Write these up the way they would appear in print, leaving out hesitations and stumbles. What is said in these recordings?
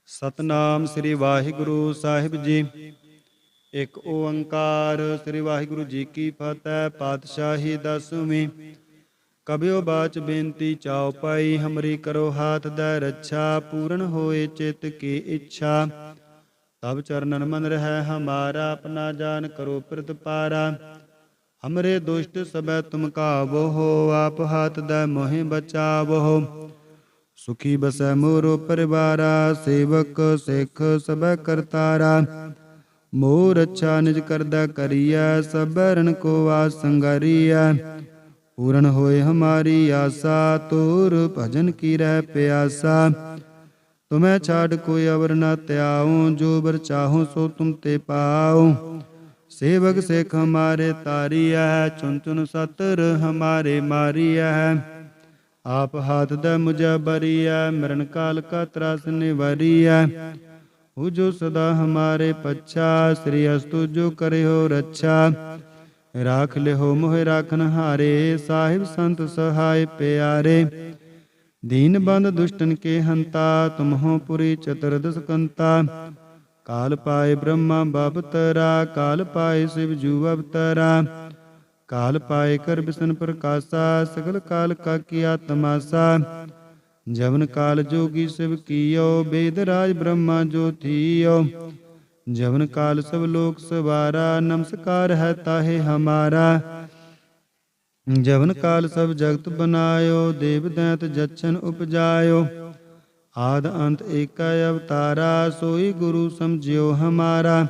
ਸਤਨਾਮ ਸ੍ਰੀ ਵਾਹਿਗੁਰੂ ਸਾਹਿਬ ਜੀ। ਇੱਕ ਓੰਕਾਰ। ਸ੍ਰੀ ਵਾਹਿਗੁਰੂ ਜੀ ਕੀ ਫਤਿਹ। ਪਾਤਸ਼ਾਹੀ ਦਸਵੀਂ। ਕਬਿਓ ਬਾਚ ਬੇਨਤੀ ਚਾਉ ਪਾਈ, ਹਮਰੀ ਕਰੋ ਹਾਥ ਦੈ ਰੱਛਾ। ਪੂਰਨ ਹੋਏ ਚਿਤ ਕੀ ਇੱਛਾ, ਤਬ ਚਰਨਨ ਮਨ ਰਹਿ ਹਮਾਰਾ। ਆਪਣਾ ਜਾਨ ਕਰੋ ਪ੍ਰਤਪਾਰਾ, ਹਮਰੇ ਦੁਸ਼ਟ ਸਭੈ ਤੁਮ ਕਾਬੋ ਹੋ। ਆਪ ਹਾਥ ਦੈ ਮੋਹਿ ਬਚਾਵੋ। ਸੁਖੀ ਬਸੈ ਮੋਰੋ ਪਰਿਵਾਰਾ, ਸੇਵਕ ਸਿੱਖ ਸਭੈ ਕਰਤਾਰਾ। ਮੋਰ ਅੱਛਾ ਨਿਜ ਕਰਦਾ ਕਰੀਐ, ਸਭੈ ਰਨ ਕੋ ਵਾਸ ਸੰਗਰੀਐ। ਪੂਰਨ ਹੋਏ ਹਮਾਰੀ ਆਸਾ, ਤੋਰ ਭਜਨ ਕੀ ਰਹਿ ਪਿਆਸਾ। ਤੁਮੈ ਛਾਡ ਕੋਈ ਅਵਰ ਨ ਧਿਆਉ, ਜੋ ਬਰ ਚਾਹੋ ਸੋ ਤੁਮ ਤੇ ਪਾਉ। ਸੇਵਕ ਸਿੱਖ ਹਮਾਰੇ ਤਾਰੀਐ, ਚੁਨ ਚੁਨ ਸਤਰ ਹਮਾਰੇ ਮਾਰੀਐ। ਆਪ ਹਾਥ ਦੈ ਮੁਝੈ ਬਰੀਐ, ਮਰਨ ਕਾਲ ਕਾ ਤਰਾਸ ਨਿਵਾਰੀਐ। ਹੋ ਜੋ ਸਦਾ ਹਮਾਰੇ ਪੱਛਾ, ਸ੍ਰੀ ਅਸਤੁ ਜੋ ਕਰਿਓ ਰੱਛਾ। ਰਾਖ ਲਿਓ ਮੋਹਿ ਰਾਖਨ ਹਾਰੇ, ਸਾਹਿਬ ਸੰਤ ਸਹਾਇ ਪਿਆਰੇ। ਦੀਨ ਬੰਧ ਦੁਸ਼ਟਨ ਕੇ ਹੰਤਾ, ਤੁਮ ਹੋ ਪੁਰੀ ਚਤੁਰਦਸ ਕੰਤਾ। ਕਾਲ ਪਾਏ ਬ੍ਰਹਮਾ ਬਪਤਰਾ, ਕਾਲ ਪਾਏ ਸਿਵ ਜੂ ਅਵਤਰਾ। ਕਾਲ ਪਾਏ ਕਰ ਬਿਸ਼ਨ ਪ੍ਰਕਾਸ਼ਾ, ਸਗਲ ਕਾਲ ਕਾ ਕੀਆ ਤਮਾਸਾ। ਜਵਨ ਕਾਲ ਜੋਗੀ ਸਿਵ ਕੀਓ, ਬੇਦ ਰਾਜ ਬ੍ਰਹਮਾ ਜੋ ਥੀਓ। ਜਵਨ ਕਾਲ ਸਭ ਲੋਕ ਸਵਾਰਾ, ਨਮਸਕਾਰ ਹੈ ਤਾਹੇ ਹਮਾਰਾ। ਜਵਨ ਕਾਲ ਸਭ ਜਗਤ ਬਨਾਇਓ, ਦੇਵ ਦੈਂਤ ਜਛਨ ਉਪਜਾਇਓ। ਆਦ ਅੰਤ ਏਕੈ ਅਵਤਾਰਾ, ਸੋਈ ਗੁਰੂ ਸਮਝਿਓ ਹਮਾਰਾ।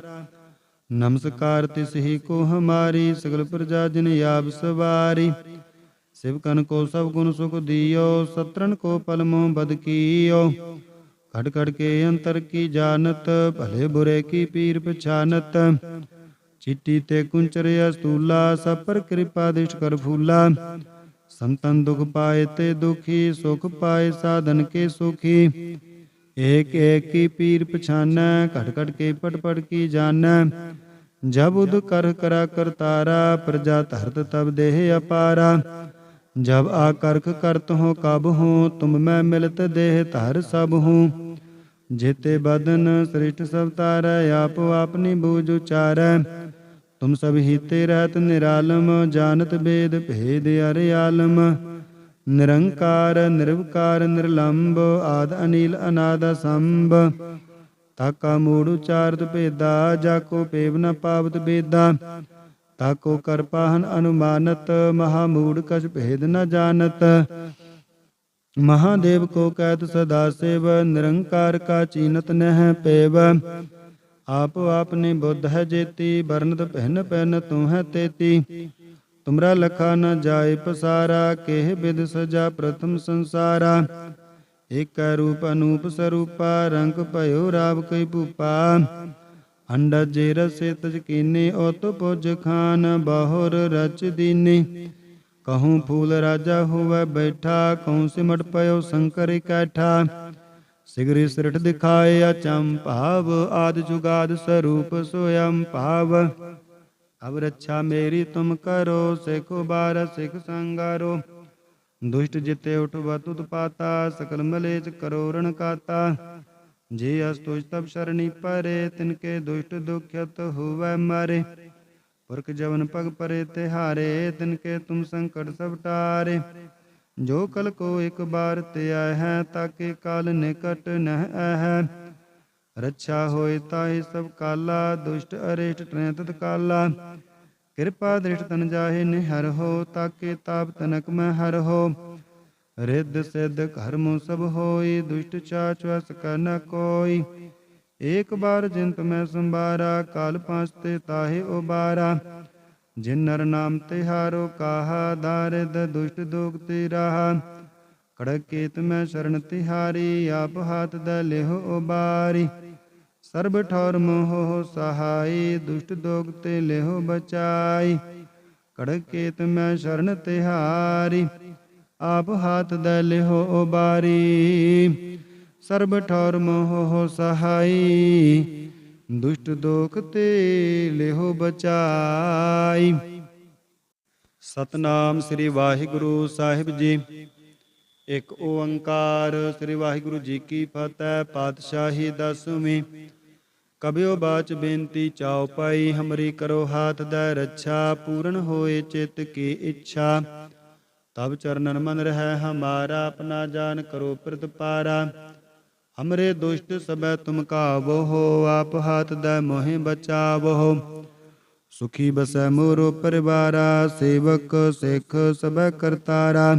ਨਮਸਕਾਰ ਤਿਸ ਹੀ ਕੋ ਹਮਾਰੀ, ਸਗਲ ਪ੍ਰਜਾ ਜਿਨ ਆਪ ਸਵਾਰੀ। ਸਿਵਕਨ ਕੋ ਸਭ ਗੁਣ ਸੁਖ ਦਿਓ, ਸਤਰਨ ਕੋ ਪਲ ਮੋਹ ਬਦ ਕੀਓ। ਖੜ ਖੜ ਕੇ ਅੰਤਰ ਕੀ ਜਾਨਤ, ਭਲੇ ਬੁਰੇ ਕੀ ਪੀਰ ਪਛਾਨਤ। ਚਿੱਟੀ ਤੇ ਕੁੰਚਰ ਅਸਤੂਲਾ, ਸਭ ਪਰ ਕਿਰਪਾ ਦਿਸ਼ਟ ਕਰ ਫੂਲਾ। ਸੰਤਨ ਦੁਖ ਪਾਏ ਤੇ ਦੁਖੀ, ਸੁਖ ਪਾਏ ਸਾਧਨ ਕੇ ਸੁਖੀ। ਏਕ ਏਕ ਕੀ ਪੀਰ ਪਛਾਨੈ, ਘਟ ਘਟ ਕੇ ਪਟ ਪਟ ਕੀ ਜਾਨੈ। ਜਬ ਉਦ ਕਰ ਕਰਾ ਕਰਤਾਰਾ, ਪ੍ਰਜਾ ਧਰਤ ਤਬ ਦੇਹ ਅਪਾਰਾ। ਜਬ ਆ ਕਰਖ ਕਰਤ ਹੋ ਕਬ ਹੂੰ, ਤੁਮ ਮੈਂ ਮਿਲਤ ਦੇਹ ਧਰ ਸਭ ਹੂੰ। ਜੇਤੇ ਬਦਨ ਸ੍ਰਿਸ਼ਟ ਸਭ ਤਾਰੈ, ਆਪੋ ਆਪਨੀ ਬੂਝ ਉਚਾਰੈ। ਤੁਮ ਸਭ ਹੀਤੇ ਰਹਿਤ ਨਿਰਾਲਮ, ਜਾਨਤ ਬੇਦ ਭੇਦ ਅਰ ਆਲਮ। ਨਿਰੰਕਾਰ ਨਿਰਵਕਾਰ ਨਿਰਲੰਭ, ਆਦ ਅਨੀਲ ਅਨਾਦ ਅਸੰਭ। ਤਾਕਾ ਮੂੜ ਉਚਾਰਤ ਭੇਦਾ, ਜਾਕੋ ਪੇਵ ਨ ਪਾਵਤ ਬੇਦਾ। ਤਾਕੋ ਕਰ ਪਾਹਨ ਅਨੁਮਾਨਤ, ਮਹਾ ਮੂੜ ਕਛ ਭੇਦ ਨ ਜਾਨਤ। ਮਹਾਦੇਵ ਕੋ ਕਹਿਤ ਸਦਾ ਸਿਵ, ਨਿਰੰਕਾਰ ਕਾ ਚੀਨਤ ਨਹਿ ਪੇਵ। ਆਪ ਆਪਨੀ ਬੁੱਧ ਹੈ ਜੇਤੀ, ਬਰਨਤ ਪਹਿਨ ਪਹਿਨ ਤੂੰ ਹੈ ਤੇਤੀ। ਤੁਮਰਾ ਲਖਾ ਨ ਜਾਏ ਪਸਾਰਾ, ਕੇਹ ਬਿਦ ਸਜਾ ਪ੍ਰਥਮ ਸੰਸਾਰਾ। ਏਕੈ ਰੂਪ ਅਨੂਪ ਸਰੂਪਾ, ਰੰਗ ਭਇਓ ਰਾਵ ਕਈ ਭੂਪਾ। ਅੰਡਜ ਜੇ ਰਸੇ ਤਜ ਕੀਨੇ, ਓਤ ਪੁਜ ਖਾਨ ਬਹੁਰ ਰਚ ਦੀਨੇ। ਕਹੂੰ ਫੂਲ ਰਾਜਾ ਹੋਵੈ ਬੈਠਾ, ਕਹੂੰ ਸਿਮਟ ਪਇਓ ਸ਼ੰਕਰ ਇਕੈਠਾ। ਸਿਗਰੀ ਸ੍ਰਿਠ ਦਿਖਾਏ ਅਚੰਭਾਵ, ਆਦਿ ਜੁਗਾਦ ਸਰੂਪ ਸੋਯੰ ਭਾਵ। ਅਬ ਰੱਛਾ ਮੇਰੀ ਤੁਮ ਕਰੋ, ਸਿਖ ਉਬਾਰ ਸਿਖ ਸੰਗਾਰੋ। ਦੁਸ਼ਟ ਜਿਤੇ ਉਠਵਤ ਉਤਪਾਤਾ, ਸਕਲ ਮਲੇਚ ਕਰੋ ਰਣ ਕਾਤਾ। ਜੇ ਅਸਤੁਜ ਤਬ ਸ਼ਰਣੀ ਪਰੇ, ਤਿਨਕੇ ਦੁਸ਼ਟ ਦੁਖਿਅਤ ਹੋਵੈ ਮਾਰੇ। ਪੁਰਖ ਜਵਨ ਪਗ ਪਰੇ ਤਿਹਾਰੇ, ਤਿਨਕੇ ਤੁਮ ਸੰਕਟ ਸਭ ਟਾਰੇ। ਜੋ ਕਲ ਕੋ ਇਕ ਬਾਰ ਧਿਆਇ ਹੈ, ਤਾਕੇ ਕਾਲ ਨਿਕਟ ਨਹਿ ਆਹੈ। ਰੱਛਾ ਹੋਏ ਤਾਹੇ ਸਭ ਕਾਲਾ, ਦੁਸ਼ਟ ਅਰਿਸ਼ਟ ਟਰੈ ਤਤ ਕਾਲਾ। ਕਿਰਪਾ ਦ੍ਰਿਸ਼ਟ ਤਨ ਜਾਹੇ ਨਿਹਰਹੁ, ਤਾਕੇ ਤਾਪ ਤਨਕ ਮੈਂ ਹਰਹੁ। ਰਿੱਧ ਸਿੱਧ ਕਰਮੁ ਸਭ ਹੋਈ, ਦੁਸ਼ਟ ਚਾਚ ਵਸ ਕੈ ਨ ਕੋਈ। ਏਕ ਬਾਰ ਜਿਨ ਤੁਮੈ ਸੰਬਾਰਾ, ਕਾਲ ਪਾਂਚ ਤੇ ਤਾਹੇ ਉਬਾਰਾ। ਜਿਨ ਨਰ ਨਾਮ ਤਿਹਾਰੋ ਕਾਹਾ, ਦਾਰਿਦ ਦੁਸ਼ਟ ਦੋਖ ਤੇ ਰਾਹਾ। ਖੜਗ ਕੇਤ ਮੈਂ ਸ਼ਰਨ ਤਿਹਾਰੀ, ਆਪ ਹਾਥ ਦੈ ਲਿਹੁ ਉਬਾਰੀ। ਸਰਬ ਠੌਰ ਮੋਹ ਸਹਾਈ, ਦੁਸ਼ਟ ਦੋਖ ਤੇ ਲਿਹੁ ਬਚਾਈ। ਖੜਗ ਕੇਤ ਮੈਂ ਸ਼ਰਨ ਤਿਹਾਰੀ, ਆਪ ਹਾਥ ਦੈ ਲਿਹੁ ਉਬਾਰੀ। ਸਰਬ ਠੌਰ ਮੋਹ ਸਹਾਈ, ਦੁਸ਼ਟ ਦੋਖ ਤੇ ਲਿਹੁ ਬਚਾਈ। ਸਤਨਾਮ ਸ੍ਰੀ ਵਾਹਿਗੁਰੂ ਸਾਹਿਬ ਜੀ। ਇੱਕ ਓੰਕਾਰ ਸ੍ਰੀ ਵਾਹਿਗੁਰੂ ਜੀ ਕੀ ਫਤਿਹ। ਪਾਤਸ਼ਾਹੀ ਦਸਵੀਂ। ਕਬਿਓ ਬਾਚ ਬੇਨਤੀ ਚਾਉ ਪਾਈ, ਹਮਰੀ ਕਰੋ ਹਾਥ ਦੈ ਰੱਛਾ। ਪੂਰਨ ਹੋਏ ਚਿਤ ਕੀ ਇੱਛਾ, ਤਬ ਚਰਨਨ ਮਨ ਰਹਿ ਹਮਾਰਾ। ਆਪਣਾ ਜਾਨ ਕਰੋ ਪ੍ਰਤਪਾਰਾ, ਹਮਰੇ ਦੁਸ਼ਟ ਸਭੈ ਤੁਮ ਕਾਵੋ ਹੋ। ਆਪ ਹਾਥ ਦੈ ਮੋਹਿ ਬਚਾਵੋ। ਸੁਖੀ ਬਸੈ ਮੋਰੋ ਪਰਿਵਾਰਾ, ਸੇਵਕ ਸਿੱਖ ਸਭੈ ਕਰਤਾਰਾ।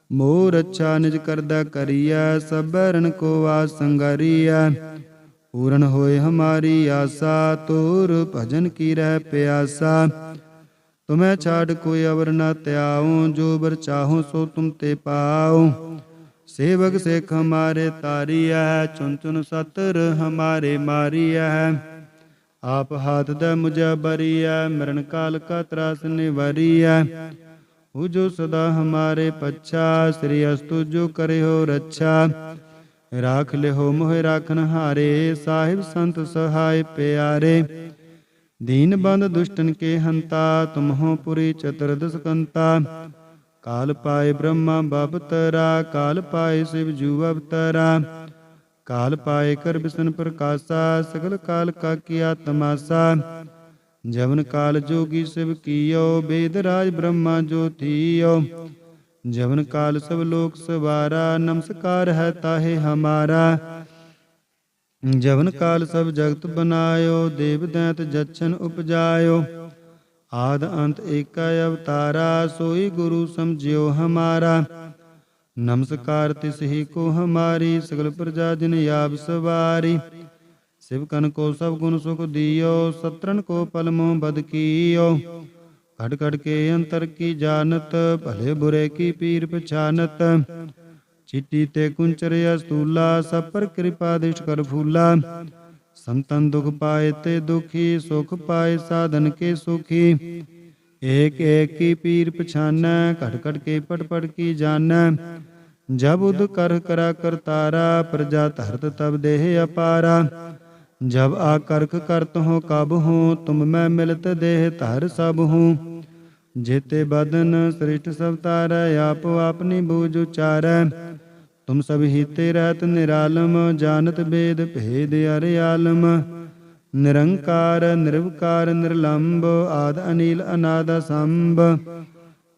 ਮੋਰ ਅੱਛਾ ਨਿਜ ਕਰਦਾ ਕਰੀਐ, ਸਭੈ ਰਨ ਕੋ ਆਸ ਸੰਗਰੀਐ। ਪੂਰਨ ਹੋਏ ਹਮਾਰੀ ਆਸਾ, ਤੋਰ ਭਜਨ ਕੀ ਰਹਿ ਪਿਆਸਾ। ਤੁਮੈ ਛਾੜ ਕੋਈ ਅਵਰ ਨ ਧਿਆਉ, ਜੋ ਬਰ ਚਾਹੋ ਸੋ ਤੁਮ ਤੇ ਪਾਉ। ਸੇਵਕ ਸਿੱਖ ਹਮਾਰੇ ਤਾਰੀਐ, ਚੁਨ ਚੁਨ ਸਤਰ ਹਮਾਰੇ ਮਾਰੀਐ। ਆਪ ਹਾਥ ਦੈ ਮੁਝੈ ਬਰੀਐ, ਮਰਨ ਕਾਲ ਕਾ ਤਰਾਸ ਨਿਵਾਰੀਐ। ਹੂ ਜੋ ਸਦਾ ਹਮਾਰੇ ਪੱਛਾ, ਸ੍ਰੀ ਅਸਤੁ ਜੋ ਕਰਿਓ ਰੱਛਾ। ਰਾਖ ਲਿਓ ਮੋਹਿ ਰਾਖਨ ਹਾਰੇ, ਸਾਹਿਬ ਸੰਤ ਸਹਾਇ ਪਿਆਰੇ। ਦੀਨ ਬੰਧ ਦੁਸ਼ਟਨ ਕੇ ਹੰਤਾ, ਤੁਮ ਹੋ ਪੁਰੀ ਚਤੁਰਦਸ ਕੰਤਾ। ਕਾਲ ਪਾਏ ਬ੍ਰਹਮਾ ਬਪਤਰਾ, ਕਾਲ ਪਾਏ ਸ਼ਿਵ ਜੂ ਅਵਤਰਾ। ਕਾਲ ਪਾਏ ਕਰ ਬਿਸ਼ਨ ਪ੍ਰਕਾਸ਼ਾ, ਸਗਲ ਕਾਲ ਕਾ ਕੀਆ ਤਮਾਸਾ। ਜਵਨ ਕਾਲ ਜੋਗੀ ਸ਼ਿਵ ਕੀਓ, ਬੇਦ ਰਾਜ ਬ੍ਰਹਮਾ ਜੋ ਥੀਓ। ਜਵਨ ਕਾਲ ਸਭ ਲੋਕ ਸਵਾਰਾ, ਨਮਸਕਾਰ ਹੈ ਤਾਹੇ ਹਮਾਰਾ। ਜਵਨ ਕਾਲ ਸਭ ਜਗਤ ਬਨਾਇਓ, ਦੇਵ ਦੈਂਤ ਜਛਨ ਉਪਜਾਇਓ। ਆਦ ਅੰਤ ਏਕੈ ਅਵਤਾਰਾ, ਸੋਈ ਗੁਰੂ ਸਮਝਿਓ ਹਮਾਰਾ। ਨਮਸਕਾਰ ਤਿਸਹੀ ਕੋ ਹਮਾਰੀ, ਸਗਲ ਪ੍ਰਜਾ ਜਿਨ ਆਪ ਸਵਾਰੀ। ਸਿਵਕਨ ਕੋ ਸਭ ਗੁਣ ਸੁਖ ਦਿਓ, ਸਤਰਨ ਕੋ ਪਲ ਮੋਹ ਬਦ ਕੀਓ। ਖੜ ਖੜ ਕੇ ਅੰਤਰ ਕੀ ਜਾਨਤ, ਭਲੇ ਬੁਰੇ ਕੀ ਪੀਰ ਪਛਾਨਤ। ਚਿੱਟੀ ਤੇ ਕੁੰਚਰ ਅਸਤੂਲਾ, ਸਭ ਪਰ ਕਿਰਪਾ ਦਿਸ਼ਟ ਕਰ ਫੂਲਾ। ਸੰਤਨ ਦੁਖ ਪਾਏ ਤੇ ਦੁਖੀ, ਸੁਖ ਪਾਏ ਸਾਧਨ ਕੇ ਸੁਖੀ। ਏਕ ਏਕ ਕੀ ਪੀਰ ਪਛਾਨੈ, ਘਟ ਘਟ ਕੇ ਪਟ ਪਟ ਕੀ ਜਾਨੈ। ਜਬ ਉਦ ਕਰ ਕਰਾ ਕਰਤਾਰਾ, ਪ੍ਰਜਾ ਧਰਤ ਤਬ ਦੇਹ ਅਪਾਰਾ। ਜਬ ਆਕਰਖ ਕਰਤ ਹੋ ਕਬ ਹੂੰ, ਤੁਮ ਮੈਂ ਮਿਲਤ ਦੇਹ ਧਰ ਸਭ ਹੂੰ। जेते बदन श्रेष्ठ सब तारै, आप आपनी बूझ उचारै। तुम सब हिते रहत निरालम, जानत वेद भेद अरे आलम। निरंकार निर्विकार निर्लंब, आद अनिल अनाद असंभ।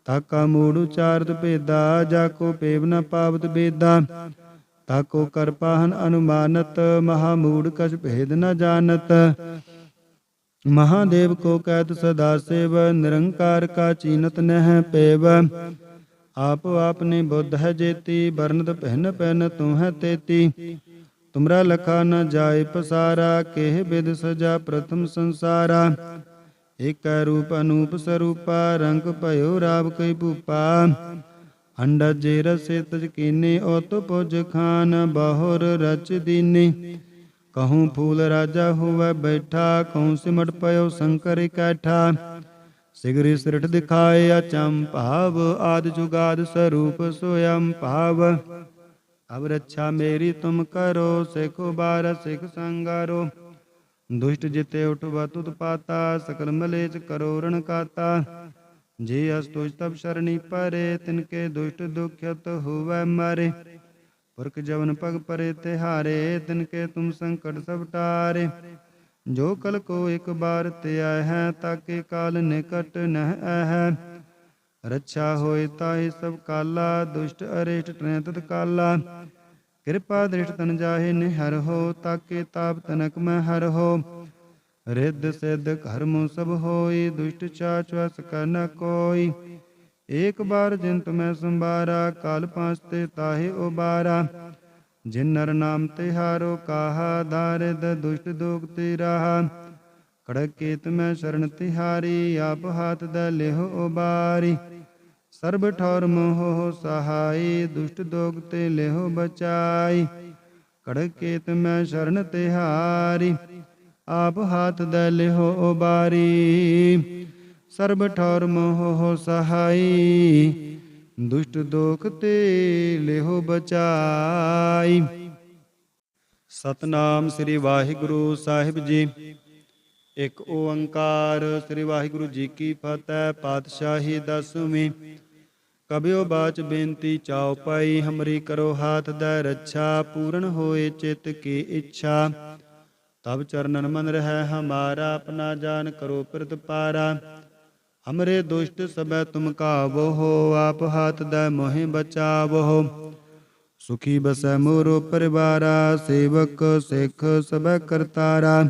ताका मूढ़ उचारत भेदा, जाको पेव न पावत बेदा। ताको कर पाहन अनुमानत, महामूढ़ कछ भेद न जानत। महादेव को कहत सदा सेव, निरंकार का चीनत नह पेव। आप आपने बुद्ध है जेती, बरनत पहन पहन तू है तेती। तुमरा लखा न जाय पसारा, केह विद सजा प्रथम संसारा। एक रूप अनूप स्वरूपा, रंग भयो राव कई भूपा। अंडज जे रसे तज कीने, ओत पुज खान बहुर रच दीनी। कहूँ फूल राजा हुआ बैठा, कहूँ सिमट पयो शंकर इकैठा। सिगरी सिरठ दिखाए अचंभाव, आदि जुगाद स्वरूप स्वयं भाव। अब रक्षा मेरी तुम करो, सिख उबार सिख संगारो। दुष्ट जिते उठवा तुत पाता, सकल मलेच करो रण काता। जे अस्तुष तब शरणी परे, तिनके दुष्ट दुख्यत हुआ मारे। पुरख जवन पग परे तिहारे, तिनके तुम संकट सब टारे। जो कल को एक बार ते आए हैं, ताके काल निकट नह है। रक्षा होए ताहि सब काला, दुष्ट अरिष्ट टरें तत्काला। कृपा दृष्ट तन जाहे निहर हो, ताके ताप तनक में हर हो। रिद्ध सिद्ध कर्म सब होई, दुष्ट चाच वस कर न कोई। एक बार जिन तुम्हें संबारा, काल पांचते ताहि उबारा। जिन नर नाम तिहारो काहा, दारिद दुष्ट दुख राहा। कड़क केत में शरण तिहारी, आप हाथ द लेहो उबारी। सर्ब ठौर मोह सहाई, दुष्ट दोग ते लेहो बचाई। कड़क केत में शरण तिहारी, आप हाथ द लेहो उबारी। सर्ब ठौर मोह सहाई, दुष्ट दोख ते लेहो बचाई। सतनाम श्री वाहिगुरु साहिब जी। एक ओंकार श्री वाहिगुरु जी की फतेह। पातशाही दसवीं। ਕਬਿਓ ਬਾਚ ਬੇਨਤੀ ਚਾਉ ਪਾਈ, ਹਮਰੀ ਕਰੋ ਹਾਥ ਦੈ ਰੱਛਾ, ਪੂਰਨ ਹੋਏ ਚਿਤ ਕੀ ਇੱਛਾ। ਤਬ ਚਰਨਨ ਮਨ ਰਹਿ ਹਮਾਰਾ, ਆਪਣਾ ਜਾਨ ਕਰੋ ਪਿਰਤ ਪਾਰਾ। ਹਮਰੇ ਦੁਸ਼ਟ ਸਭੈ ਤੁਮ ਕਾਵੋ ਹੋ, ਆਪ ਹਾਥ ਦੈ ਮੋਹਿ ਬਚਾਵੋ। ਸੁਖੀ ਬਸੈ ਮੋਰੋ ਪਰਿਵਾਰਾ, ਸੇਵਕ ਸਿੱਖ ਸਭੈ ਕਰਤਾਰਾ।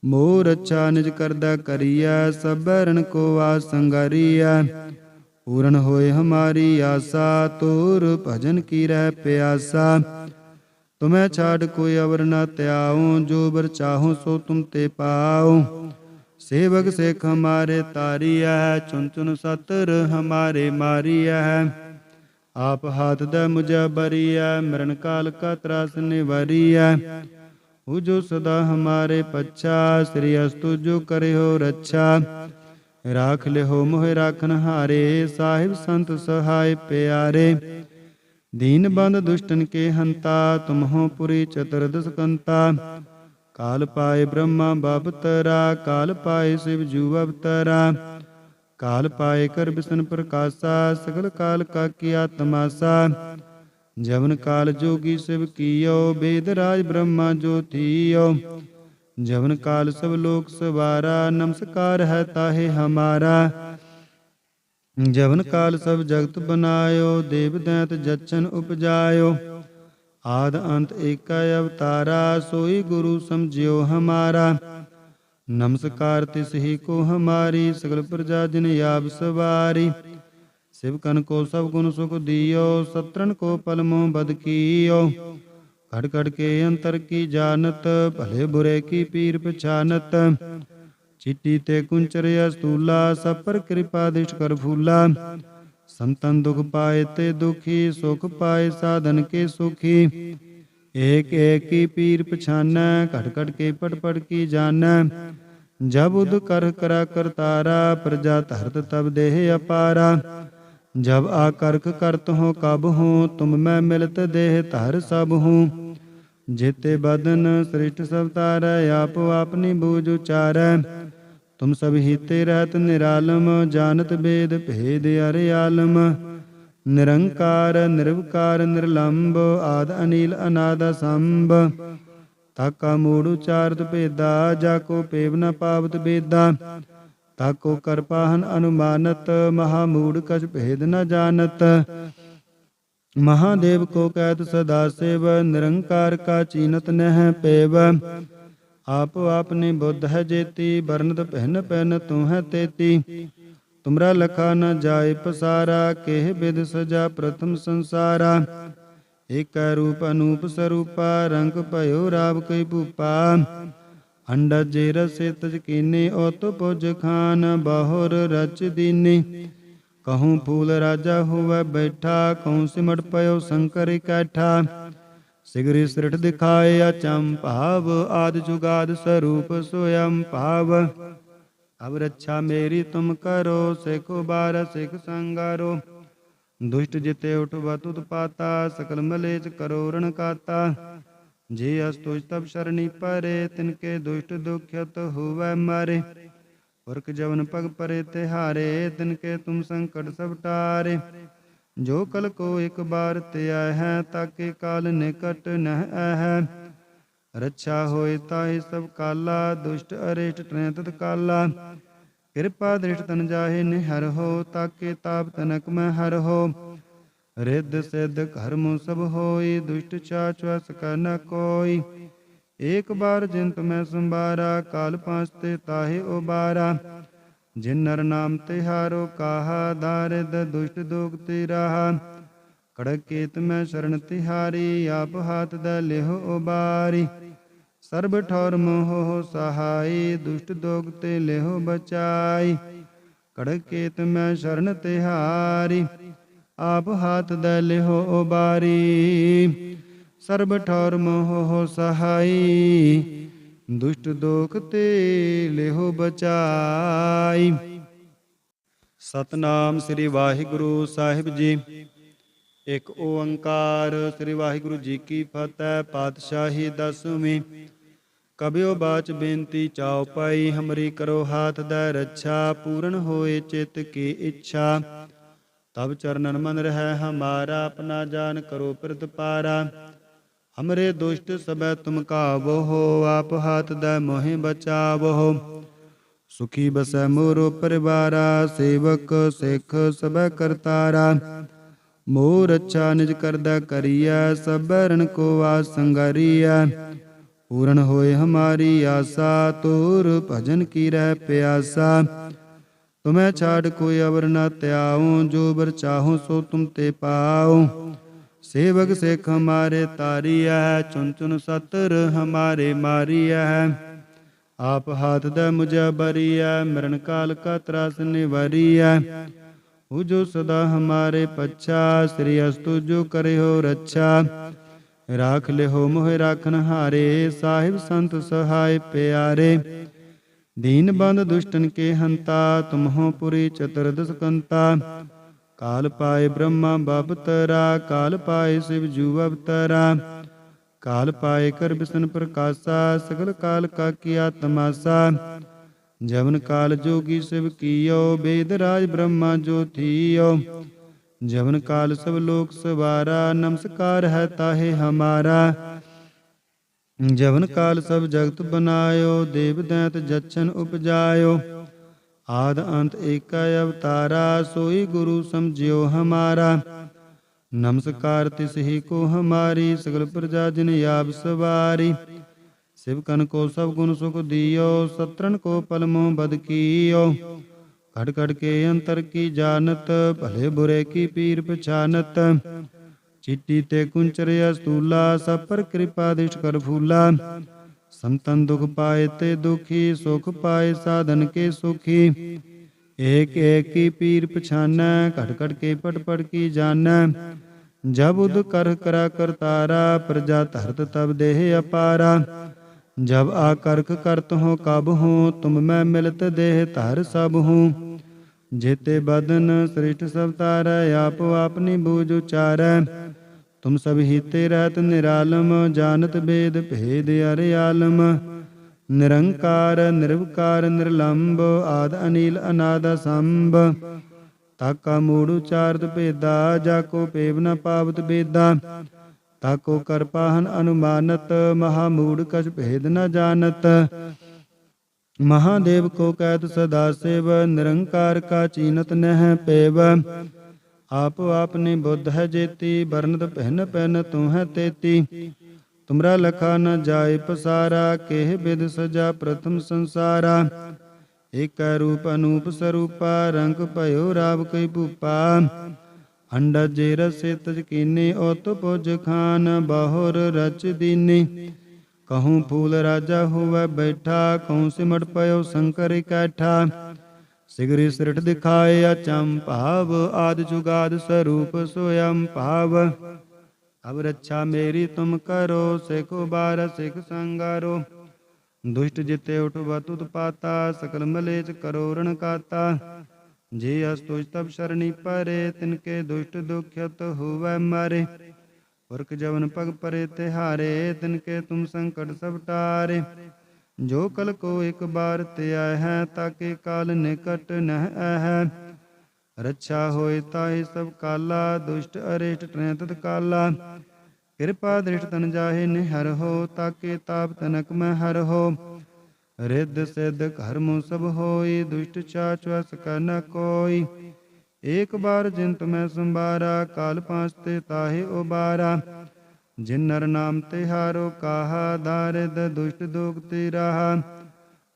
ਮੋਹ ਰੱਛਾ ਨਿਜ ਕਰਦਾ ਕਰੀਐ, ਸਭੈ ਰਣ ਕੋ ਆਸ ਸੰਗਾਰੀਐ। ਪੂਰਨ ਹੋਏ ਹਮਾਰੀ ਆਸਾ, ਤੋਰ ਭਜਨ ਕੀ ਰਹਿ ਪਿਆਸਾ। ਤੁਮੈ ਛਾੜ ਕੋਈ ਅਵਰ ਨ ਧਿਆਉ, ਜੋ ਬਰ ਚਾਹੋ ਸੋ ਤੁਮ ਤੇ ਪਾਉ। ਸੇਵਕ ਸਿੱਖ ਹਮਾਰੇ ਤਾਰੀਐ, ਚੁਨ ਚੁਨ ਸਤਰ ਹਮਾਰੇ ਮਾਰੀਐ। ਆਪ ਹਾਥ ਦੈ ਮੁਝੈ ਬਰੀਐ, ਮਰਨ ਕਾਲ ਕਾ ਤਰਾਸ ਨਿਵਾਰੀਐ। ਹੂ ਜੋ ਸਦਾ ਹਮਾਰੇ ਪੱਛਾ, ਸ੍ਰੀ ਅਸਤੁ ਜੋ ਕਰਿਓ ਰੱਛਾ। ਰਾਖ ਲਿਓ ਮੋਹਿ ਰਾਖਨ ਹਾਰੇ, ਸਾਹਿਬ ਸੰਤ ਸਹਾਇ ਪਿਆਰੇ। ਦੀਨ ਬੰਧ ਦੁਸ਼ਟਨ ਕੇ ਹੰਤਾ, ਤੁਮ ਹੋ ਪੁਰੀ ਚਤੁਰਦਸ ਕੰਤਾ। ਕਾਲ ਪਾਏ ਬ੍ਰਹਮਾ ਬਪਤਰਾ, ਕਾਲ ਪਾਏ ਸ਼ਿਵ ਜੂ ਅਵਤਰਾ। ਕਾਲ ਪਾਏ ਕਰ ਬਿਸ਼ਨ ਪ੍ਰਕਾਸ਼ਾ, ਸਗਲ ਕਾਲ ਕਾ ਕੀਆ ਤਮਾਸਾ। ਜਵਨ ਕਾਲ ਜੋਗੀ ਸ਼ਿਵ ਕੀਓ, ਬੇਦ ਰਾਜ ਬ੍ਰਹਮਾ ਜੋ ਥੀਓ। ਜਵਨ ਕਾਲ ਸਭ ਲੋਕ ਸਵਾਰਾ, ਨਮਸਕਾਰ ਹੈ ਤਾਹੇ ਹਮਾਰਾ। ਜਵਨ ਕਾਲ ਸਭ ਜਗਤ ਬਨਾਇਓ, ਦੇਵ ਦੈਂਤ ਜਚਨ ਉਪਜਾਇਓ। ਆਦ ਅੰਤ ਏਕੈ ਅਵਤਾਰਾ, ਸੋਈ ਗੁਰੂ ਸਮਝਿਓ ਹਮਾਰਾ। ਨਮਸਕਾਰ ਤਿਸ ਹੀ ਕੋ ਹਮਾਰੀ, ਸਗਲ ਪ੍ਰਜਾ ਜਿਨ ਆਪ ਸਵਾਰੀ। ਸਿਵਕਨ ਕੋ ਸਭ ਗੁਣ ਸੁਖ ਦਿਓ, ਸਤਰਨ ਕੋ ਪਲ ਮੋਹ ਬਦ ਕੀਓ। ਖੜ ਖੜ ਕੇ ਅੰਤਰ ਕੀ ਜਾਨਤ, ਭਲੇ ਬੁਰੇ ਕੀ ਪੀਰ ਪਛਾਨਤ। ਚਿੱਟੀ ਤੇ ਕੁੰਚਰ ਅਸਤੂਲਾ, ਸਭ ਪਰ ਕਿਰਪਾ ਦਿਸ਼ ਕਰ ਫੂਲਾ। ਸੰਤਨ ਦੁਖ ਪਾਏ ਤੇ ਦੁਖੀ, ਸੁਖ ਪਾਏ ਸਾਧਨ ਕੇ ਸੁਖੀ। ਏਕ ਏਕ ਕੀ ਪੀਰ ਪਛਾਨੈ, ਘਟ ਘਟ ਕੇ ਪਟ ਪਟ ਕੀ ਜਾਨੈ। ਜਬ ਉਦ ਕਰ ਕਰਾ ਕਰਤਾਰਾ, ਪ੍ਰਜਾ ਧਰਤ ਤਬ ਦੇਹ ਅਪਾਰਾ। ਜਬ ਆਕਰਖ ਕਰਤ ਹੋ ਕਬ ਹੂੰ, ਤੁਮ ਮੈਂ ਮਿਲਤ ਦੇਹ ਧਰ ਸਭ ਹੂੰ। जेते बदन श्रेष्ठ सब तारै, आपो आपनी बूझ उचारै। तुम सब हिते रहत निरालम, जानत बेद भेद अरे आलम। निरंकार निर्विकार निर्लंब, आद अनिल अनाद असंभ। ताका मूढ़ उचारत भेदा, जाको पेव न पावत बेदा। ताको कर पाहन अनुमानत, महामूढ़ कछ भेद न जानत। महादेव को कहत सदा सेव, निरंकार का चीनत नह पेव। आप आपने बुद्ध है जेती, बरनत पहन पहन तू है तेती। तुमरा लखा न जाय पसारा, केह बिद सजा प्रथम संसारा। एक रूप अनूप स्वरूपा, रंग भयो राव कई भूपा। अंडज जे रसे तज कीने, ओतो पुज खान बाहुर रच दीनी। कहूँ फूल राजा हुआ बैठा, कहूँ सिमट पयो शंकर इकट्ठा। सिगरी सृठ दिखाए अचंभाव, आदि जुगाद स्वरूप स्वयं भाव। अब रक्षा मेरी तुम करो, सिखो बार सिख संगारो। दुष्ट जिते उठवत उत्पाता, सकल मलेच करो रण काता। जे अस्तुज तब शरणी परे, तिनके दुष्ट दुख्यत हुआ मारे। पुरख जवन पग परे तिहारे, तिनके तुम संकट सब टारे। जो कल को एक बार त्याह है, ताके काल निकट नह है। रक्षा होए ताहि सब काला, दुष्ट अरिष्ट ट्रें तत काला। कृपा दृष्ट तन जाहे निहर हो, ताके ताप तनक में हर हो। रिद्ध सिद्ध कर्म सब होई, दुष्ट चाचवस कर न कोई। एक बार जिन तुम्हें संबारा, काल पांचते ताहे उबारा। जिन नर नाम तिहारो काहा, दारिद दुष्ट दुखति राहा। कड़क केत में शरण तिहारी, आप हाथ द लेहो उबारी। सर्ब ठौर मोह हो सहाई, दुष्ट दोगते लेहो बचाई। कड़क केत में शरण तिहारी, आप हाथ द लेहो उबारी। सर्ब ठौर मोह हो सहाई, दुष्ट दोख ते लेहो बचाई। सतनाम श्री वाहिगुरु साहिब जी। एक ओंकार श्री वाहिगुरु जी की फतेह। पातशाही दसवीं। कबियो बाच बेनती चाओ पाई, हमरी करो हाथ दै रक्षा। पूर्ण होए चित की इच्छा। तब चरणन मन रह हमारा, अपना जान करो प्रतिपारा। हमरे दुष्ट सबै तुम काबो हो, आप हाथ दै मोहि बचावो। सुखी बसै मोरो परिवारा, सेवक सिख सबै करतारा। मोर अच्छा निज करदा करिया, सब रण को आस संगारिया। पूर्ण होए हमारी आशा, तोर भजन की रह प्यासा। तुम्हें छाड़ कोई अवर न त्याऊं, जो बर चाहो सो तुम ते पाओ। सेवक सिख हमारे तारिया है, चुन चुन सतर हमारे मारिया है। आप हाथ दै मुझे बरिया, मरण काल का त्रास निवारिया। हो जो सदा हमारे पच्छा, श्री अस्तु जो करे हो रक्षा। राख ले हो मोह राखन हारे, साहिब संत सहाय प्यारे। दीन बंद दुष्टन के हंता, तुम हो पुरी चतुर्दश कंता। काल पाए ब्रह्मा बपतरा, काल पाए शिव जू अवतरा। काल पाए कर विष्णु प्रकाशा, सकल काल का किया तमाशा। जवन काल जोगी शिव कियो, वेद राज ब्रह्मा जो थियो। जवन काल सब लोक सवारा, नमस्कार है ताहे हमारा। जवन काल सब जगत बनायो, देव दैत जच्छन उपजायो। आद अंत एक अवतारा, सोई गुरु समझियो हमारा। नमस्कार तिस ही को हमारी, सकल प्रजा जिन याब सवारी। शिव कन को सब गुण सुख दियो, सत्रन को पल मोह बद कियो। खट खट के अंतर की जानत, भले बुरे की पीर पछानत। चिट्टी ते कुंचर अस्तूला, सब पर कृपा दिष्ट कर फूला। संतन दुख पाए ते दुखी, सुख पाए साधन के सुखी। एक एक की पीर पछाना, खट खट के पट पट की जाना। जब उद कर करा करतारा, प्रजा धरत तब देह अपारा। जब आकर्क करत हो कब हो, तुम मैं मिलत देह धर सब हूँ। जेते बदन श्रेष्ठ सब तारै, आप अपनी बूझ उचारै। तुम सब हिते रहत निरालम, जानत वेद भेद अर आलम। निरंकार निर्विकार निर्लंब, आद अनिल अनाद असंभ। ताका मूढ़ उचारत भेदा, जाको पेव न पावत बेदा। ताको कर पाहन अनुमानत, महामूढ़ कछ भेद न जानत। महादेव को कैत सदा सेव, निरंकार का चीनत नह पेव। आप आपने बुद्ध है जेती, बरनत पहन पहन तू है तेती। तुमरा लखा न जाय पसारा, केह विद सजा प्रथम संसारा। एक रूप अनूप स्वरूपा, रंग भयो राव कई भूपा। अंडा जे रसे तज कीने, ओत पुज खान बाहुर रच दीने। कहूँ फूल राजा हुआ बैठा, कहूँ सिमट पयो शंकर इकैठा। सिगरी सृठ दिखाए अचंभाव, आदि जुगाद स्वरूप स्वयं भाव। अब रक्षा मेरी तुम करो, सिखो बार सिख संगारो। दुष्ट जिते उठवत उत्पाता, सकल मलेच करो रण काता। जे अस्तुष तब शरणी परे, तिनके दुष्ट दुख्यत हुआ मारे। पुरख जवन पग परे तिहारे, तिनके तुम संकट सब टारे। जो कल को एक बार त्याय है, ताके काल निकट नह है। रक्षा होए ताहि सब काला, दुष्ट अरिष्ट टरें तत्काला। कृपा दृष्ट तन जाहे निहर हो, ताके ताप तनक में हर हो। रिद्ध सिद्ध कर्म सब होई, दुष्ट चाच वस कर न कोई। एक बार जिन तुम्हें संबारा, काल पांचते ताहे उबारा। जिन नर नाम तिहारो काहा, दारिद दुष्ट दुखती रहा।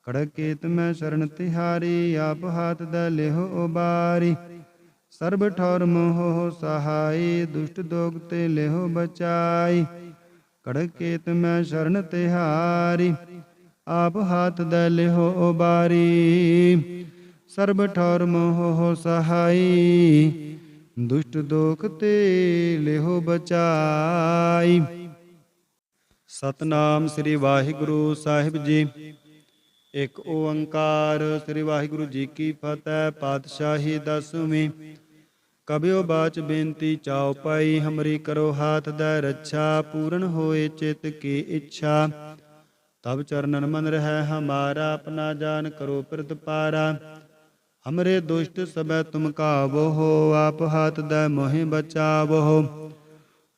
कड़केत में शरण तिहारी, आप हाथ द लेहो उबारी। सर्ब ठौर मोह सहाई, दुष्ट दोगते लेहो बचाई। कड़केत में शरण तिहारी, आप हाथ द लेहो उबारी। सर्ब ठौर मोह सहाई, दुष्ट दोख ते लेहो बचाई। सतनाम श्री वाहिगुरु साहिब जी। एक ओंकार श्री वाहिगुरु जी की फतेह। पातशाही दसवीं। कबियो बाच बेनती चाओ पाई, हमरी करो हाथ दै रक्षा। पूर्ण होए चित की इच्छा, तब चरणन मन रह हमारा। अपना जान करो प्रतिपारा। हमरे दुष्ट सबै तुम काबो हो, आप हाथ दै मोहि बचावो।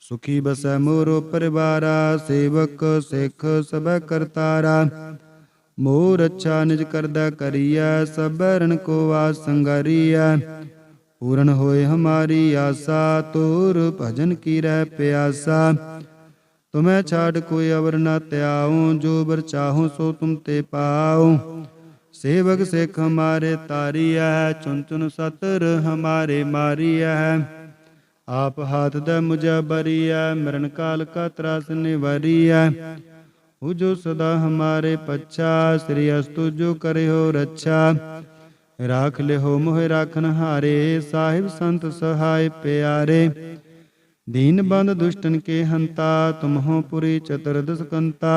सुखी बसै मोरो परिवारा, सेवक सिख सबै करतारा। मोर अच्छा निज करदै करियै, सबै रण को आस संगारियै। पूर्ण होए हमारी आशा, तोर भजन की रह प्यासा। तुम्हें छाड़ कोई अवर न त्याऊं, जो बर चाहूं सो तुम ते पाओ। सेवक सिख हमारे तारिया है, चुन चुन सतर हमारे मारिया है। आप हाथ दै मुझे बरिया, मरण काल का त्रास निवारिया। हो जो सदा हमारे पच्छा, श्री अस्तु जो करे हो रक्षा। राख ले हो मोह राखन हारे, साहिब संत सहाय प्यारे। दीन बंद दुष्टन के हंता, तुम हो पुरी चतुर्दश कंता।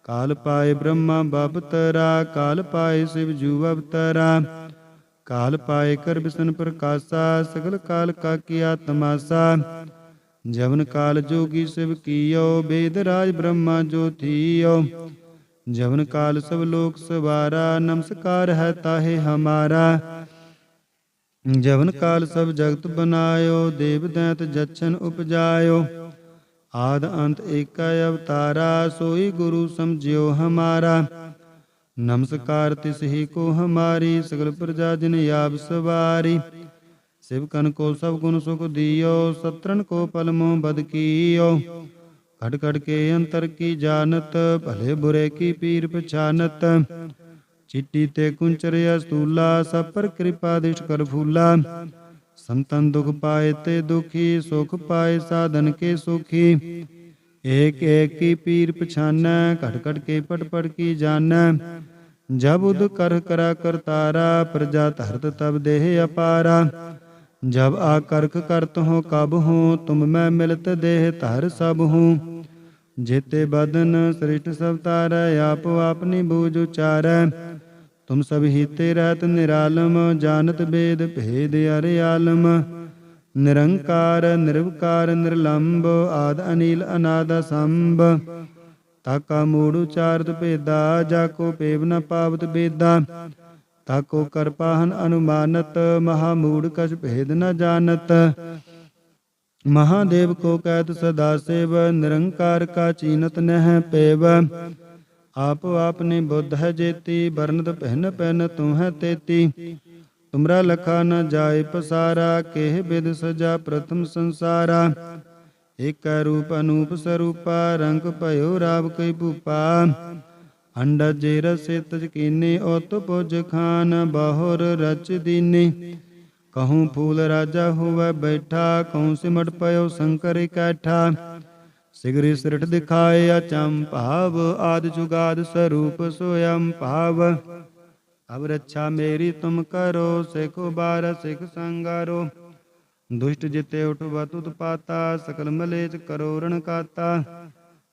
काल पाए ब्रह्मा बपतरा, काल पाए शिव जू अवतरा। काल पाए कर बिसन प्रकाशा, सकल काल का किया तमाशा। जवन काल जोगी शिव कियो, वेद राज ब्रह्मा जो थियो। जवन काल सब लोक सवारा, नमस्कार है ताहे हमारा। जवन काल सब जगत बनायो, देव दैत जच्छन उपजायो। आद अंत एक अवतारा, सोई गुरु समझियो हमारा। नमस्कार तिस ही को हमारी, सकल प्रजा जिन याब सवारी। शिवकन को सब गुण सुख दियो, सत्रन को पल मोह बद कियो। खड़ खड़ के अंतर की जानत, भले बुरे की पीर पछानत। चिट्टी ते कुंचर अस्तूला, सब पर कृपा दिष्ट कर फूला। संतन दुख पाए ते दुखी, सुख पाए साधन के सुखी। एक एक की पीर पछाना, खट खट के पट पट की जाना। जब उद कर करा करतारा, प्रजा धरत तब देह अपारा। जब आकर्ख करत हो कब हो, तुम मैं मिलत देह धर सब हूँ। जेते बदन श्रेष्ठ सब तारै, आप अपनी बूझ उचारै। तुम सब हिते रहत निरालम, जानत वेद भेद अरे आलम। निरंकार निर्विकार निर्लंब, आद अनिल अनाद असंभ। ताका मूढ़ उचारत भेदा, जाको पेव न पावत बेदा। ताको कर पाहन अनुमानत, महामूढ़ कछ भेद न जानत। महादेव को कहत सदा सेव, निरंकार का चीनत नह पेव। आप आपने बुद्ध है जेती, बरनत पहन पहन तू है तेती। तुमरा लखा न जाय पसारा, केह विद सजा प्रथम संसारा। एक रूप अनूप स्वरूपा, रंग भयो राव कई भूपा। अंडज जे रसे तज कीने, ओत पुज खान बाहुर रच दीने। कहूँ फूल राजा हुआ बैठा, कहूँ सिमट पयो शंकर इकट्ठा। सिगरी सृठ दिखाए अचंभाव, आदि जुगाद स्वरूप स्वयं भाव। अब रक्षा मेरी तुम करो, सिख उबार सिख संगारो। दुष्ट जिते उठवत उत्पाता, सकल मलेच करो रण काता।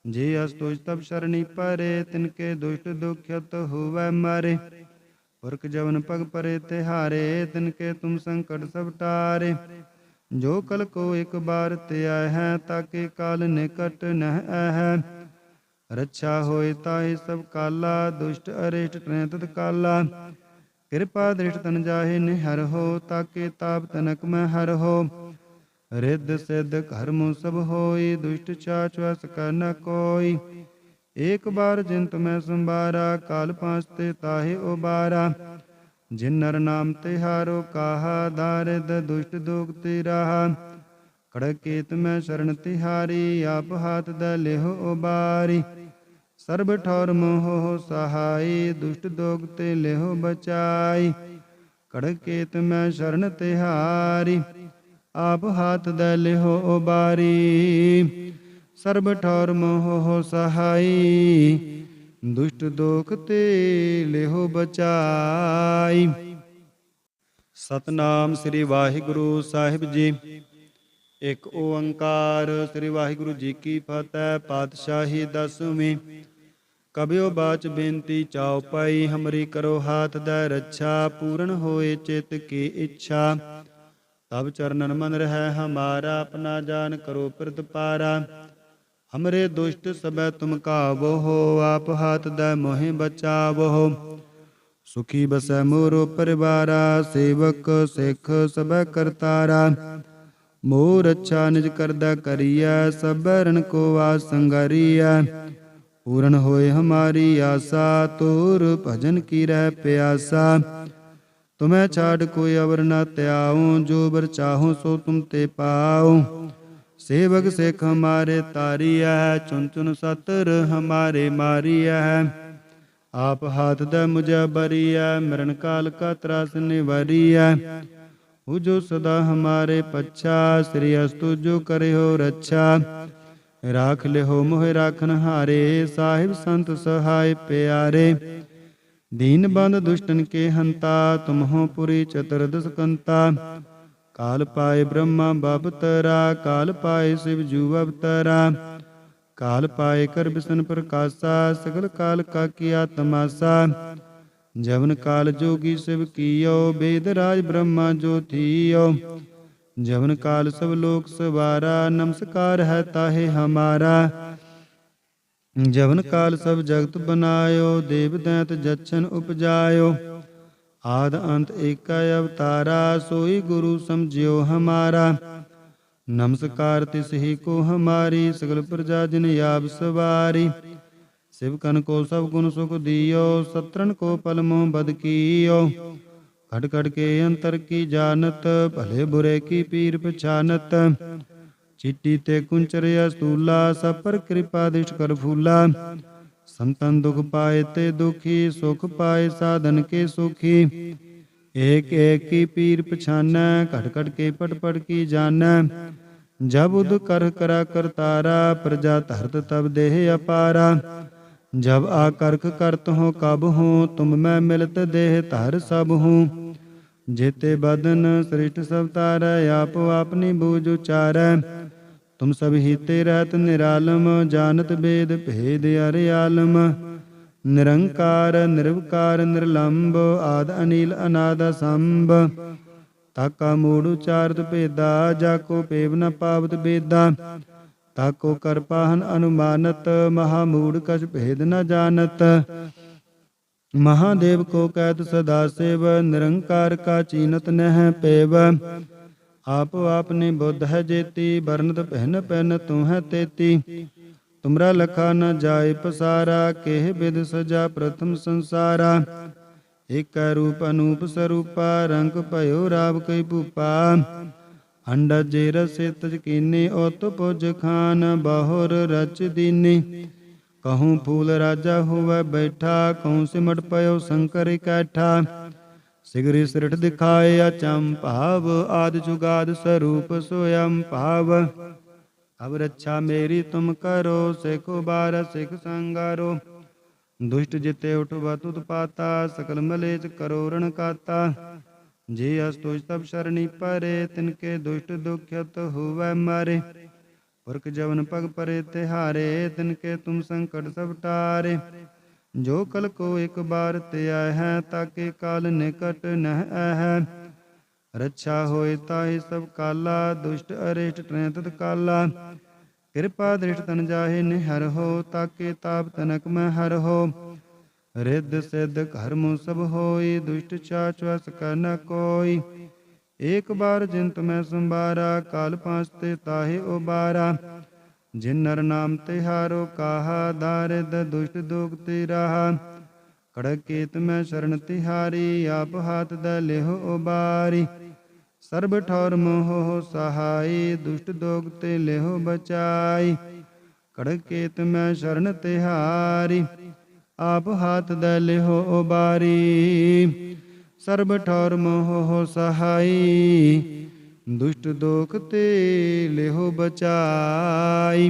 जे अस्तुष तब शरणी परे, तिनके दुष्ट दुख्यत हुआ मारे। पुरख जवन पग परे तिहारे, तिनके तुम संकट सब टारे। जो कल को एक बार ते आए हैं, ताके काल निकट नह है। रक्षा होए ताहि सब काला, दुष्ट अरिष्ट टरें तत्काला। कृपा दृष्ट तन जाहे निहर हो, ताके ताप तनक में हर हो। रिद्ध सिद्ध कर्म सब होई, दुष्ट चाच वस कर न कोई। एक बार जिन तुम्हें संबारा, काल पांचते ताहे उबारा। जिन नर नाम तिहारो काहा, दारिद दुष्ट दुख राहा। कड़केत में शरण तिहारी, आप हाथ द लेहो उबारी। सर्ब ठौर मोह सहाई, दुष्ट दोग ते लेहो बचाई। कड़केत में शरण तिहारी, आप हाथ द लेहो उबारी। सर्ब ठौर मोह सहाई, दुष्ट दोख ते लेहो बचाई। सतनाम श्री वाहिगुरु साहिब जी। एक ओंकार श्री वाहिगुरु जी की फतेह। पातशाही दसवीं। कबियो बाच बेनती चाओ पाई, हमरी करो हाथ दै रक्षा। पूर्ण होए चित की इच्छा, तब चरणन मन रह हमारा। अपना जान करो प्रतिपारा। हमरे दुष्ट सबै तुम काबो हो, आप हाथ दै मोहि बचावो। ਸੁਖੀ ਬਸੈ ਮੋਰੋ ਪਰਿਵਾਰਾ, ਸੇਵਕ ਸਿੱਖ ਸਭੈ ਕਰਤਾਰਾ। ਮੋਰ ਅੱਛਾ ਨਿਜ ਕਰਦਾ ਕਰੀਐ, ਸਭੈ ਰਣ ਕੋ ਵਾਸ ਸੰਗਾਰੀਐ। ਪੂਰਨ ਹੋਏ ਹਮਾਰੀ ਆਸਾ, ਤੋਰ ਭਜਨ ਕੀ ਰਹਿ ਪਿਆਸਾ। ਤੁਮੈ ਛਾੜ ਕੋਈ ਅਵਰ ਨ ਧਿਆਉ, ਜੋ ਬਰ ਚਾਹੋ ਸੋ ਤੁਮ ਤੇ ਪਾਉ। ਸੇਵਕ ਸਿੱਖ ਹਮਾਰੇ ਤਾਰੀਐ, ਚੁਨ ਚੁਨ ਸਤਰ ਹਮਾਰੇ ਮਾਰੀਐ। ਆਪ ਹਾਥ ਦੈ ਮੁਝੈ ਬਰੀਐ, ਮਰਨ ਕਾਲ ਕਾ ਤਰਾਸ ਨਿਵਾਰੀਐ। ਹੂ ਜੋ ਸਦਾ ਹਮਾਰੇ ਪੱਛਾ, ਸ੍ਰੀ ਅਸਤੁ ਜੋ ਕਰਿਓ ਰੱਛਾ। ਰਾਖ ਲਿਓ ਮੋਹਿ ਰਾਖਨ ਹਾਰੇ, ਸਾਹਿਬ ਸੰਤ ਸਹਾਇ ਪਿਆਰੇ। ਦੀਨ ਬੰਧ ਦੁਸ਼ਟਨ ਕੇ ਹੰਤਾ, ਤੁਮਹੁ ਪੁਰੀ ਚਤੁਰਦਸ ਕੰਤਾ। ਕਾਲ ਪਾਏ ਬ੍ਰਹਮਾ ਬਪਤਰਾ, ਕਾਲ ਪਾਏ ਸ਼ਿਵ ਜੂ ਅਵਤਰਾ। ਕਾਲ ਪਾਏ ਕਰ ਬਿਸ਼ਨ ਪ੍ਰਕਾਸ਼ਾ, ਸਗਲ ਕਾਲ ਕਾ ਕੀਆ ਤਮਾਸਾ। ਜਵਨ ਕਾਲ ਜੋਗੀ शिव कीयो, वेद राज ब्रह्मा जो थियो। जवन काल सब लोक सवारा, नमस्कार है ताहे हमारा। जवन काल सब जगत बनायो, देव दैत जच्छन उपजायो। आद अंत एक अवतारा, सोई गुरु समझियो हमारा। नमस्कार तिस ही को हमारी, सगल प्रजा जिन याब सवारी। शिवकन को सब गुण सुख दियो, सत्रन को पल मोह बद कियो। खट खट के अंतर की जानत, भले बुरे की पीर पछानत। चिट्टी ते कुंचर अस्तूला, सब पर कृपा दृष्ट कर फूला। संतन दुख पाए ते दुखी, सुख पाए साधन के सुखी। एक एक की पीर पछाना, खट खट के पट पट की जाना। जब उद कर करा करतारा, प्रजा धरत तब देह अपारा। जब आकर्ख करत हो कब हो, तुम मैं मिलत देह धर सब हूँ। जेते बदन सृष्ट सब तारै, आप अपनी बूझ उचारै। तुम सब हीते रहत निरालम, जानत वेद भेद अरे आलम। निरंकार निर्विकार निर्लंब, आद अनिल अनाद असंभ। ताका मूढ़ उचारत भेदा, जाको पेव न पावत बेदा। ताको कर पाहन अनुमानत, महामूढ़ कछ भेद न जानत। महादेव को कहत सदा सेव, निरंकार का चीनत नह पेव। आप आपने बुद्ध है जेती, बरनत पहन पहन तू है तेती। तुमरा लखा न जाय पसारा, केह विद सजा प्रथम संसारा। एक रूप अनूप स्वरूपा, रंग भयो राव कई भूपा। अंडा जे रसे तज कीने, ओत पुज खान बाहुर रच दीनी। कहूँ फूल राजा हुआ बैठा, कहूँ सिमट पयो शंकर इकैठा। सिगरी सृठ दिखाए अचंभाव, आदि जुगाद स्वरूप सोयम भाव। अब रक्षा मेरी तुम करो, सिखो बार सिख संगारो। दुष्ट जिते उठवत उत्पाता, सकल मलेच करो रण काता। जे अस्तुष तब शरणी परे, तिनके दुष्ट दुख्यत हुवै मारे। पुरख जवन पग परे तिहारे, तिनके तुम संकट सब टारे। जो कल को एक बार ते आए हैं, ताके काल निकट नह है। रक्षा होए ताहि सब काला, दुष्ट अरिष्ट ट्रें तत काला। कृपा दृष्ट तन जाहे निहर हो, ताके ताप तनक में हर हो। रिद्ध सिद्ध कर्म सब होई, दुष्ट चाचवस कर न कोई। एक बार जिन तुम्हें संबारा, काल पांचते ताहे उबारा। जिन नर नाम तिहारो काहा, दारिद दुष्ट दुख राहा। कड़क केत में शरण तिहारी, आप हाथ द लेहो उबारी। सर्ब ठौर मोह हो सहाई, दुष्ट दोग ते लेहो बचाई। कड़क केत में शरण तिहारी, आप हाथ द लेहो उबारी। सर्ब ठौर मोह हो सहाई, दुष्ट दोख ते लेहो बचाई।